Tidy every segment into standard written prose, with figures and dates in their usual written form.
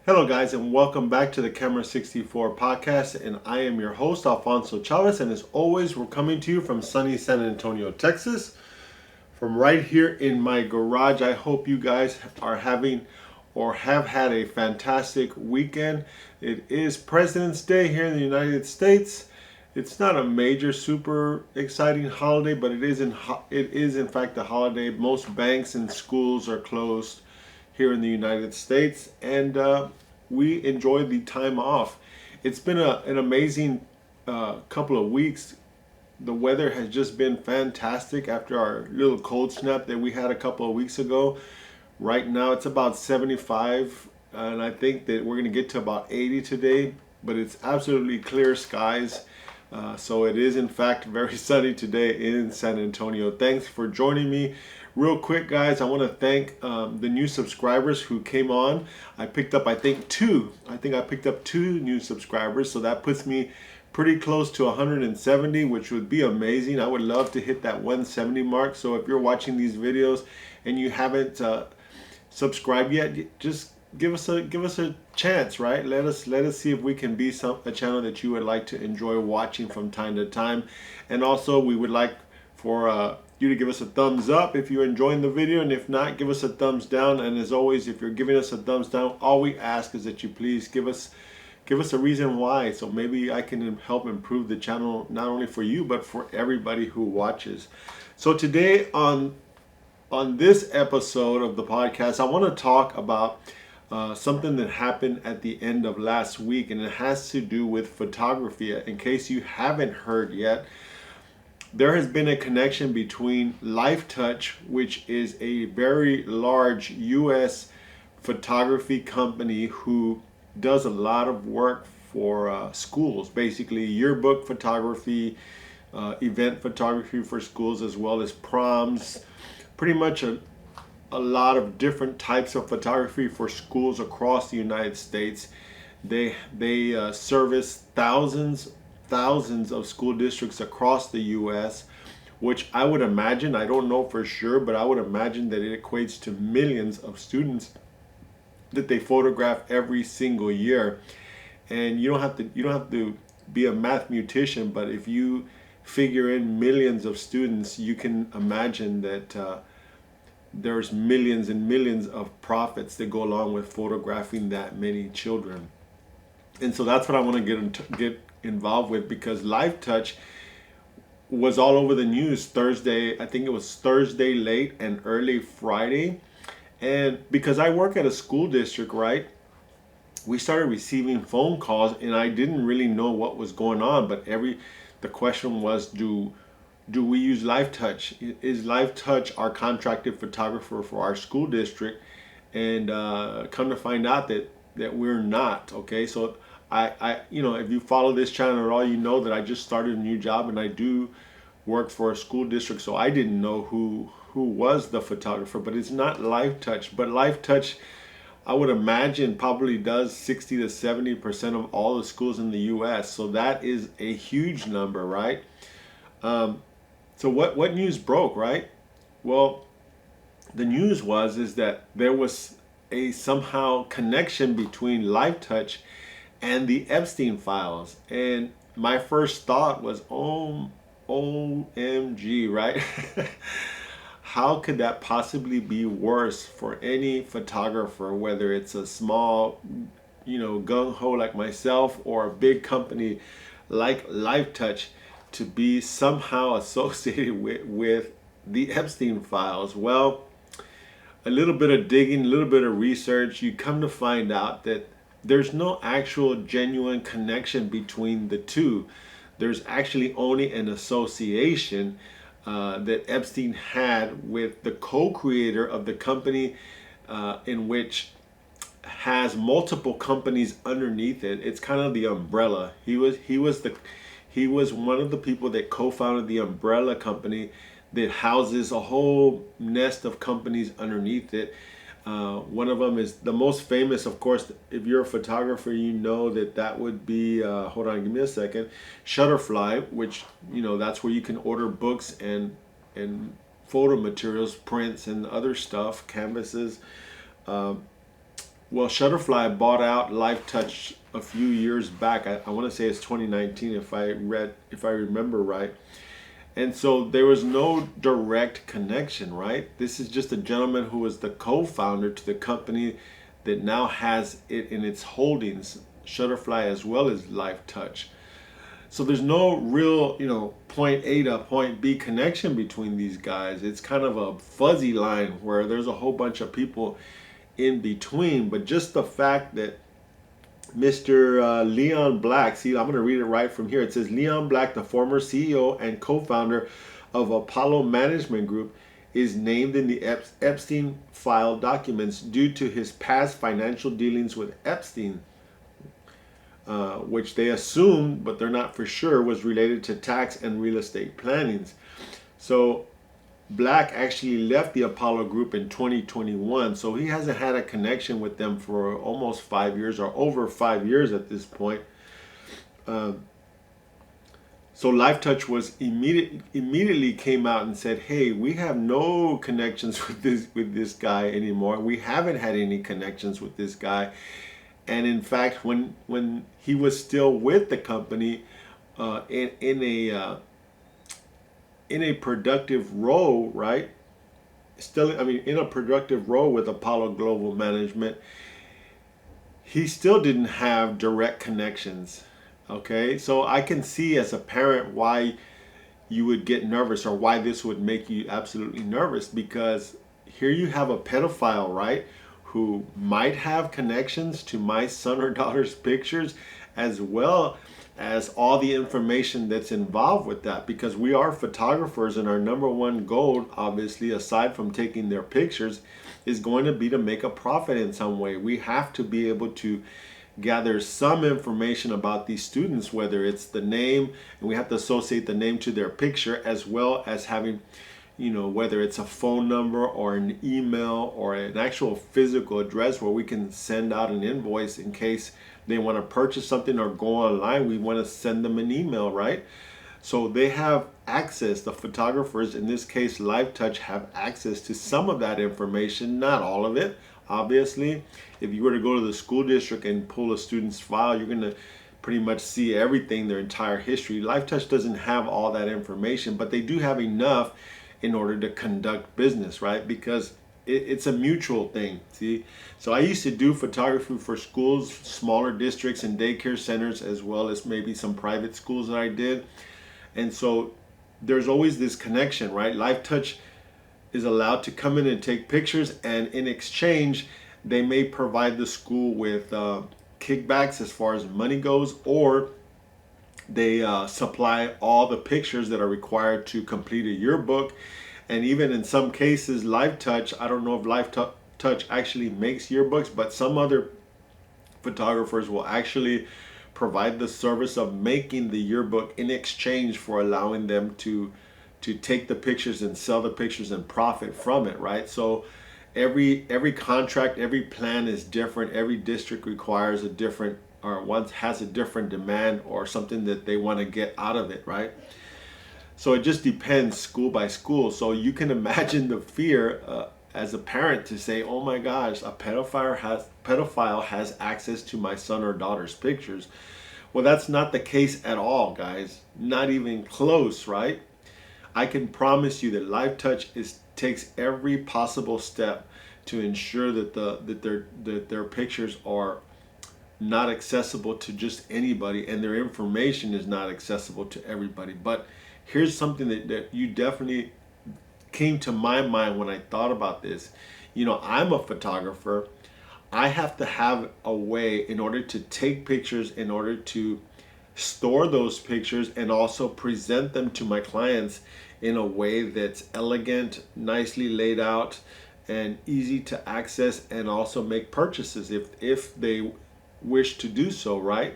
Hello, guys, and welcome back to the Camera 64 podcast. And I am your host, Alfonso Chavez. And as always, we're coming to you from sunny San Antonio, Texas, from right here in my garage. I hope you guys are having or have had a fantastic weekend. It is President's Day here in the United States. It's not a major, super exciting holiday, but it is in fact a holiday. Most banks and schools are closed here in the United States, and we enjoy the time off. It's been an amazing couple of weeks. The weather has just been fantastic after our little cold snap that we had a couple of weeks ago. Right now it's about 75, and I think that we're going to get to about 80 today, but it's absolutely clear skies. So it is in fact very sunny today in San Antonio. Thanks for joining me. Real quick, guys, I want to thank the new subscribers who came on. I picked up, I think I picked up two new subscribers, so that puts me pretty close to 170, which would be amazing. I would love to hit that 170 mark. So if you're watching these videos and you haven't subscribed yet, just give us a chance, right? Let us see if we can be a channel that you would like to enjoy watching from time to time. And also, we would like for you to give us a thumbs up if you're enjoying the video, and if not, give us a thumbs down. And as always, if you're giving us a thumbs down, all we ask is that you please give us a reason why, so maybe I can help improve the channel, not only for you but for everybody who watches. So today on this episode of the podcast, I want to talk about something that happened at the end of last week, and it has to do with photography. In case you haven't heard yet, there has been a connection between LifeTouch, which is a very large U.S. photography company who does a lot of work for schools, basically yearbook photography, event photography for schools, as well as proms, pretty much a lot of different types of photography for schools across the United States. They service thousands of school districts across the U.S., which I would imagine, I don't know for sure, but I would imagine that it equates to millions of students that they photograph every single year. And you don't have to be a mathematician, but if you figure in millions of students, you can imagine that there's millions and millions of profits that go along with photographing that many children. And so that's what I want to get involved with, because LifeTouch was all over the news Thursday. I think it was Thursday late and early Friday. And because I work at a school district, right, we started receiving phone calls, and I didn't really know what was going on. But the question was, do we use LifeTouch? Is LifeTouch our contracted photographer for our school district? And come to find out that we're not. Okay, so I if you follow this channel at all, you know that I just started a new job, and I do work for a school district, so I didn't know who was the photographer. But it's not LifeTouch. But LifeTouch, I would imagine, probably does 60 to 70% of all the schools in the U.S. So that is a huge number, right? So what news broke, right? Well, the news is that there was a somehow connection between LifeTouch and the Epstein files. And my first thought was, OMG, right? How could that possibly be worse for any photographer, whether it's a small, gung-ho like myself, or a big company like LifeTouch, to be somehow associated with the Epstein files? Well, a little bit of digging, a little bit of research, you come to find out that there's no actual genuine connection between the two. There's actually only an association that Epstein had with the co-creator of the company, in which has multiple companies underneath it. It's kind of the umbrella. He was one of the people that co-founded the umbrella company that houses a whole nest of companies underneath it. One of them is the most famous, of course. If you're a photographer, you know that would be, hold on, give me a second, Shutterfly, which, that's where you can order books and photo materials, prints and other stuff, canvases. Well, Shutterfly bought out Lifetouch a few years back. I want to say it's 2019 if I remember right. And so there was no direct connection, right? This is just a gentleman who was the co-founder to the company that now has it in its holdings, Shutterfly as well as Lifetouch. So there's no real, point A to point B connection between these guys. It's kind of a fuzzy line where there's a whole bunch of people in between. But just the fact that Mr. Leon Black, see, I'm going to read it right from here. It says Leon Black, the former CEO and co-founder of Apollo Management Group, is named in the Epstein file documents due to his past financial dealings with Epstein, which they assumed, but they're not for sure, was related to tax and real estate plannings. So Black actually left the Apollo Group in 2021, so he hasn't had a connection with them for almost 5 years or over 5 years at this point. So Lifetouch was immediately came out and said, "Hey, we have no connections with this guy anymore. We haven't had any connections with this guy." And in fact, when he was still with the company, in a productive role, right? Still, I mean, in a productive role with Apollo Global Management, he still didn't have direct connections. Okay, so I can see as a parent why you would get nervous or why this would make you absolutely nervous, because here you have a pedophile, right, who might have connections to my son or daughter's pictures, as well as all the information that's involved with that, because we are photographers and our number one goal, obviously, aside from taking their pictures, is going to be to make a profit in some way. We have to be able to gather some information about these students, whether it's the name, and we have to associate the name to their picture, as well as having, whether it's a phone number or an email or an actual physical address where we can send out an invoice in case they want to purchase something or go online. We want to send them an email, right? So they have access, the photographers, in this case Lifetouch, have access to some of that information, not all of it. Obviously, if you were to go to the school district and pull a student's file, you're going to pretty much see everything, their entire history. Lifetouch doesn't have all that information, but they do have enough in order to conduct business, right? Because it's a mutual thing, see? So I used to do photography for schools, smaller districts and daycare centers, as well as maybe some private schools that I did. And so there's always this connection, right? Lifetouch is allowed to come in and take pictures, and in exchange, they may provide the school with kickbacks as far as money goes, or they supply all the pictures that are required to complete a yearbook. And even in some cases, Lifetouch, I don't know if Lifetouch actually makes yearbooks, but some other photographers will actually provide the service of making the yearbook in exchange for allowing them to take the pictures and sell the pictures and profit from it, right? So every contract, every plan is different. Every district requires a different, or once has a different demand or something that they want to get out of it, right? So it just depends school by school. So you can imagine the fear as a parent to say, "Oh my gosh, a pedophile has access to my son or daughter's pictures." Well, that's not the case at all, guys. Not even close, right? I can promise you that Lifetouch takes every possible step to ensure that their pictures are not accessible to just anybody, and their information is not accessible to everybody. But here's something that you definitely came to my mind when I thought about this. I'm a photographer. I have to have a way in order to take pictures, in order to store those pictures, and also present them to my clients in a way that's elegant, nicely laid out, and easy to access, and also make purchases if they wish to do so, right?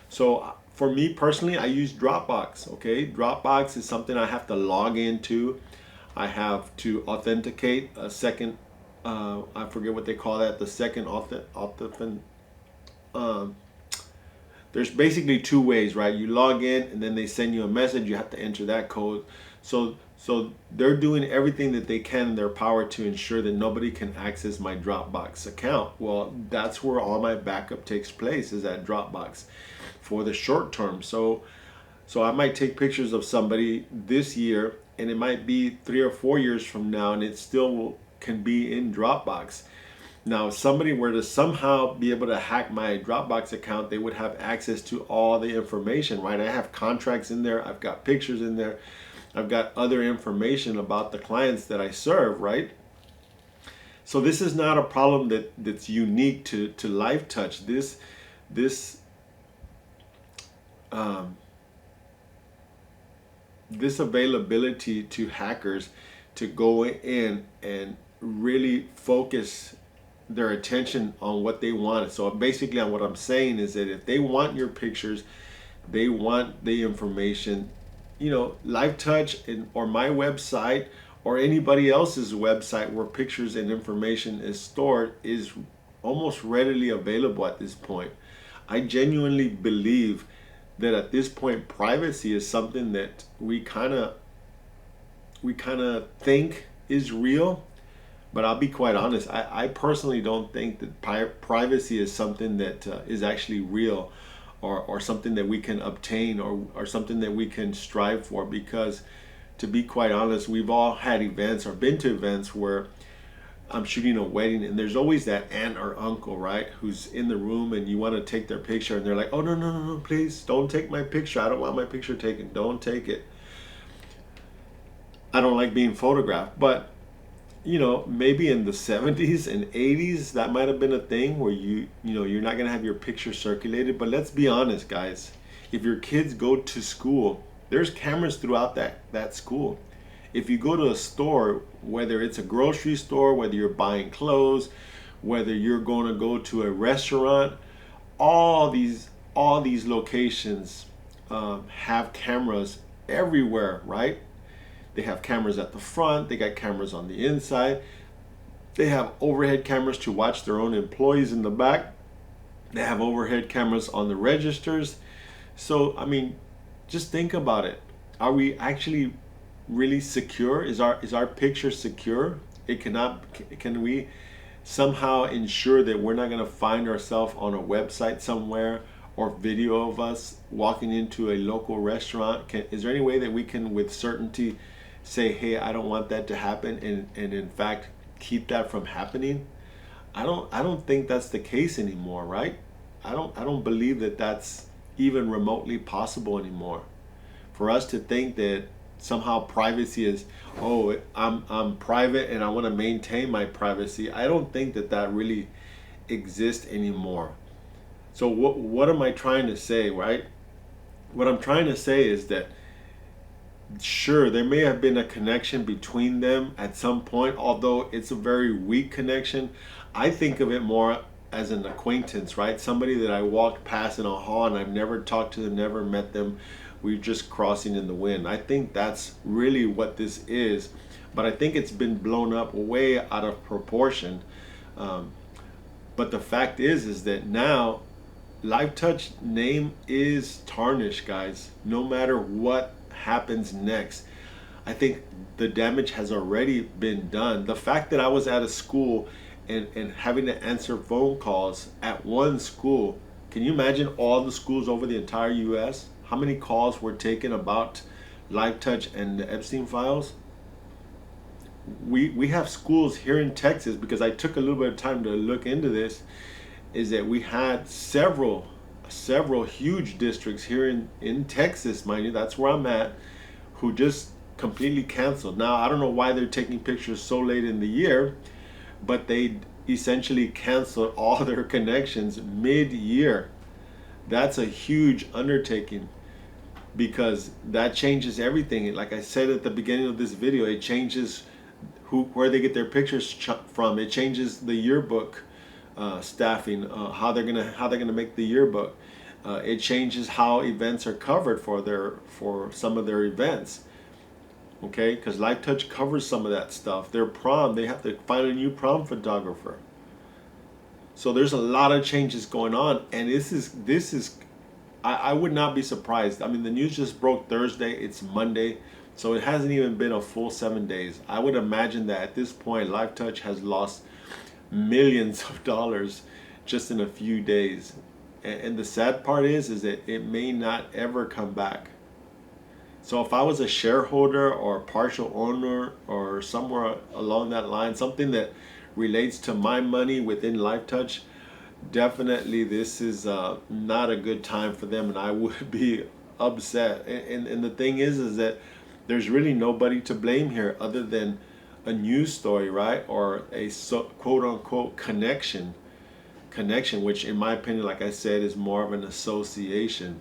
So for me personally, I use Dropbox. Okay, Dropbox is something I have to log into. I have to authenticate a second. I forget what they call that. The second there's basically two ways, right? You log in and then they send you a message. You have to enter that code. So So they're doing everything that they can in their power to ensure that nobody can access my Dropbox account. Well, that's where all my backup takes place, is at Dropbox for the short term. So I might take pictures of somebody this year, and it might be 3 or 4 years from now, and it still can be in Dropbox. Now, if somebody were to somehow be able to hack my Dropbox account, they would have access to all the information, right? I have contracts in there, I've got pictures in there, I've got other information about the clients that I serve, right? So this is not a problem that's unique to LifeTouch. This availability to hackers to go in and really focus their attention on what they want. So basically, on what I'm saying is that if they want your pictures, they want the information, LifeTouch or my website or anybody else's website where pictures and information is stored is almost readily available at this point. I genuinely believe that at this point, privacy is something that we kind of think is real, but I'll be quite honest. I personally don't think that privacy is something that is actually real, or something that we can obtain, or something that we can strive for. Because, to be quite honest, we've all had events or been to events where I'm shooting a wedding, and there's always that aunt or uncle, right, who's in the room, and you want to take their picture, and they're like, oh, no, please don't take my picture. I don't want my picture taken. Don't take it. I don't like being photographed. But maybe in the 70s and 80s that might have been a thing where you're not going to have your picture circulated. But let's be honest, guys, if your kids go to school, there's cameras throughout that school. If you go to a store, whether it's a grocery store, whether you're buying clothes, whether you're going to go to a restaurant, all these locations have cameras everywhere, right? They have cameras at the front, they got cameras on the inside, they have overhead cameras to watch their own employees in the back, they have overhead cameras on the registers. So, I mean, just think about it. Are we actually really secure? Is our picture secure? Can we somehow ensure that we're not going to find ourselves on a website somewhere, or video of us walking into a local restaurant? Is there any way that we can with certainty say, hey, I don't want that to happen, and in fact keep that from happening? I don't think that's the case anymore, right? I don't believe that that's even remotely possible anymore. For us to think that somehow privacy is, oh, I'm private and I want to maintain my privacy, I don't think that really exists anymore. So what am I trying to say, right? What I'm trying to say is that, sure, there may have been a connection between them at some point, although it's a very weak connection. I think of it more as an acquaintance, right? Somebody that I walked past in a hall and I've never talked to them, never met them. We're just crossing in the wind. I think that's really what this is, but I think it's been blown up way out of proportion. But the fact is that now LifeTouch name is tarnished, guys. No matter what happens next, I think the damage has already been done. The fact that I was at a school and having to answer phone calls at one school, can you imagine all the schools over the entire US? How many calls were taken about LifeTouch and the Epstein files? We have schools here in Texas, because I took a little bit of time to look into this, is that we had several huge districts here in Texas, mind you, that's where I'm at, who just completely canceled. Now, I don't know why they're taking pictures so late in the year, but they essentially canceled all their connections mid-year. That's a huge undertaking, because that changes everything. Like I said at the beginning of this video, it changes where they get their pictures from. It changes the yearbook staffing, how they're gonna make the yearbook. It changes how events are covered for some of their events. Okay, because LifeTouch covers some of that stuff. Their prom, they have to find a new prom photographer. So there's a lot of changes going on, and this is I would not be surprised. I mean, the news just broke Thursday. It's Monday. So it hasn't even been a full 7 days. I would imagine that at this point, Lifetouch has lost millions of dollars just in a few days. And the sad part is that it may not ever come back. So if I was a shareholder or a partial owner or somewhere along that line, something that relates to my money within Lifetouch, definitely this is not a good time for them, and I would be upset. And the thing is that there's really nobody to blame here other than a news story, right? Or a quote unquote connection, which in my opinion, like I said, is more of an association.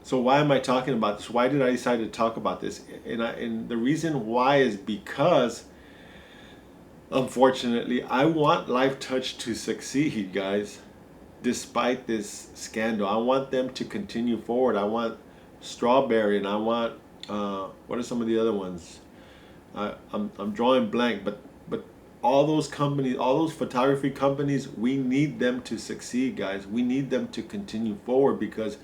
So why am I talking about this? Why did I decide to talk about this? And the reason why is because, unfortunately, I want Lifetouch to succeed, guys. Despite this scandal, I want them to continue forward. I want Strawberry, and I want what are some of the other ones? I'm drawing blank, but all those companies, all those photography companies, we need them to succeed, guys. We need them to continue forward because,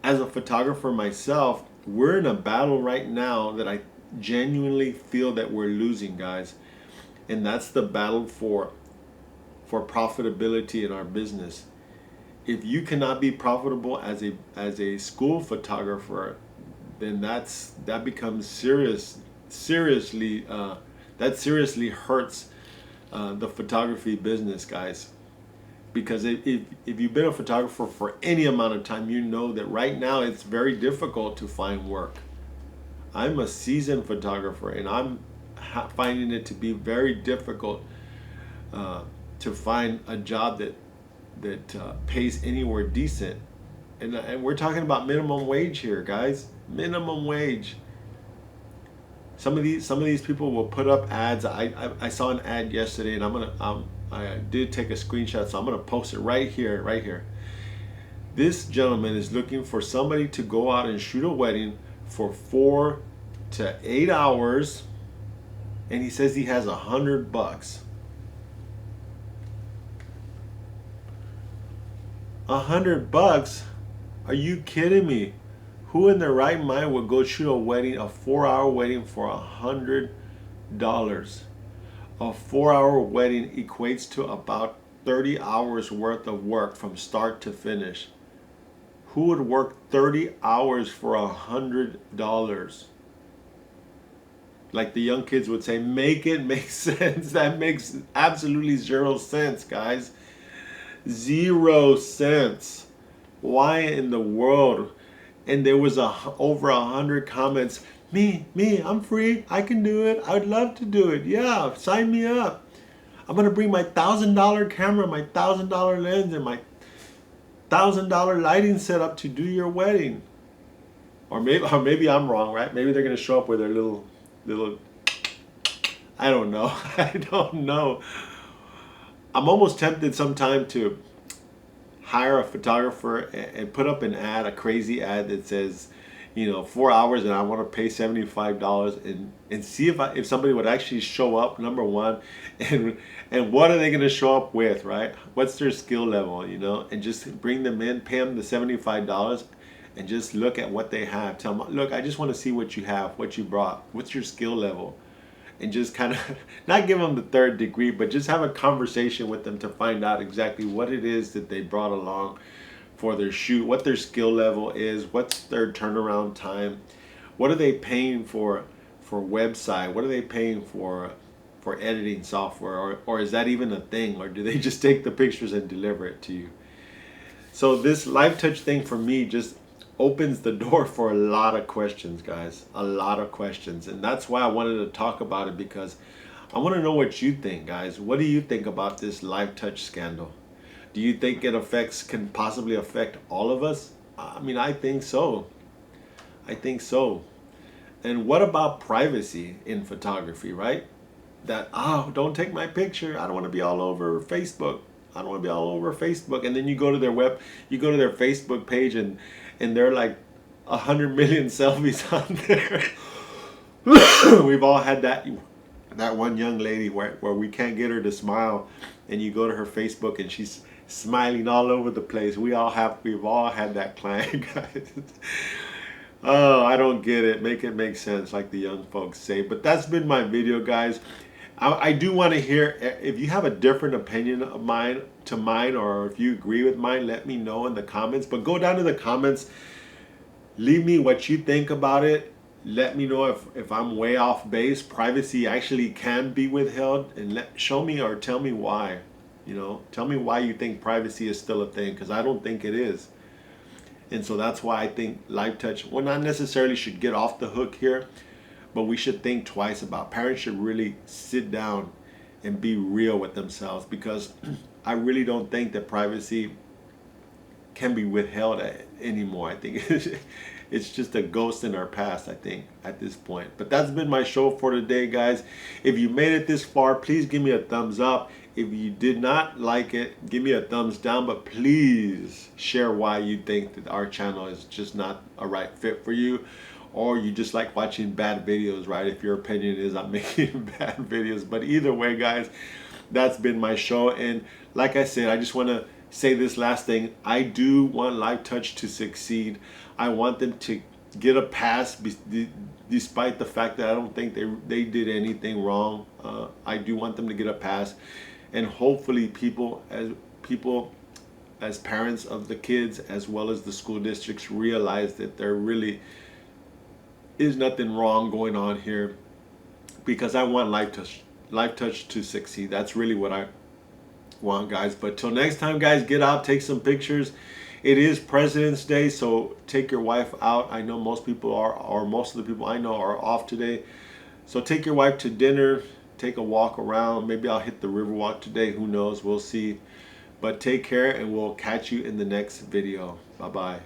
as a photographer myself, we're in a battle right now that I genuinely feel that we're losing, guys. And that's the battle for profitability in our business. If you cannot be profitable as a school photographer, then that becomes seriously that seriously hurts the photography business, guys. Because if you've been a photographer for any amount of time, you know that right now it's very difficult to find work. I'm a seasoned photographer, and I'm finding it to be very difficult to find a job that pays anywhere decent. And we're talking about minimum wage here, guys. Minimum wage. Some of these people will put up ads. I saw an ad yesterday, and I did take a screenshot, so I'm gonna post it right here. This gentleman is looking for somebody to go out and shoot a wedding for 4 to 8 hours, and he says he has $100. $100? Are you kidding me? Who in their right mind would go shoot a wedding, a 4-hour wedding, for $100? A 4-hour wedding equates to about 30 hours worth of work from start to finish. Who would work 30 hours for $100? Like the young kids would say, make it make sense. That makes absolutely 0 sense, guys. 0 cents. Why in the world? And there was over 100 comments. Me, I'm free. I can do it. I'd love to do it. Yeah, sign me up. I'm gonna bring my $1,000 camera, my $1,000 lens, and my $1,000 lighting setup to do your wedding. Or maybe I'm wrong, right? Maybe they're gonna show up with their little. I don't know. I don't know. I'm almost tempted sometime to hire a photographer and put up an ad, a crazy ad that says, 4 hours, and I want to pay $75, and see if somebody would actually show up, number one, and what are they going to show up with, right? What's their skill level, and just bring them in, pay them the $75, and just look at what they have. Tell them, look, I just want to see what you have, what you brought, what's your skill level. And just kind of not give them the third degree, but just have a conversation with them to find out exactly what it is that they brought along for their shoot, what their skill level is, what's their turnaround time, what are they paying for website, what are they paying for editing software, or is that even a thing, or do they just take the pictures and deliver it to you? So this Lifetouch thing for me just opens the door for a lot of questions, guys. A lot of questions. And that's why I wanted to talk about it, because I want to know what you think, guys. What do you think about this Lifetouch scandal? Do you think it can possibly affect all of us? I mean, I think so. I think so. And what about privacy in photography, right? That, don't take my picture. I don't want to be all over Facebook. I don't want to be all over Facebook. And then you go to their Facebook page, and they're like 100 million selfies on there. We've all had that one young lady where we can't get her to smile, and you go to her Facebook and she's smiling all over the place. We've all had that client, guys. Oh, I don't get it. Make it make sense, like the young folks say. But that's been my video, guys. I do want to hear if you have a different opinion of mine, or if you agree with mine. Let me know in the comments. But go down to the comments, leave me what you think about it. Let me know if I'm way off base. Privacy actually can be withheld, and show me or tell me why. Tell me why you think privacy is still a thing, because I don't think it is. And so that's why I think live touch, well, not necessarily should get off the hook here, but we should think twice about. Parents should really sit down and be real with themselves, because I really don't think that privacy can be withheld anymore. I think it's just a ghost in our past, I think, at this point. But that's been my show for today, guys. If you made it this far, please give me a thumbs up. If you did not like it, give me a thumbs down, but please share why you think that our channel is just not a right fit for you, or you just like watching bad videos, right? If your opinion is I'm making bad videos. But either way, guys, that's been my show. And like I said, I just want to say this last thing. I do want Live Touch to succeed. I want them to get a pass, despite the fact that I don't think they did anything wrong. I do want them to get a pass, and hopefully people as parents of the kids, as well as the school districts, realize that there really is nothing wrong going on here, because I want Live Touch to succeed. That's really what I want, guys. But till next time, guys, get out, take some pictures. It is President's Day, so take your wife out. I know most people are, or most of the people I know are off today. So take your wife to dinner, take a walk around. Maybe I'll hit the Riverwalk today. Who knows? We'll see. But take care, and we'll catch you in the next video. Bye-bye.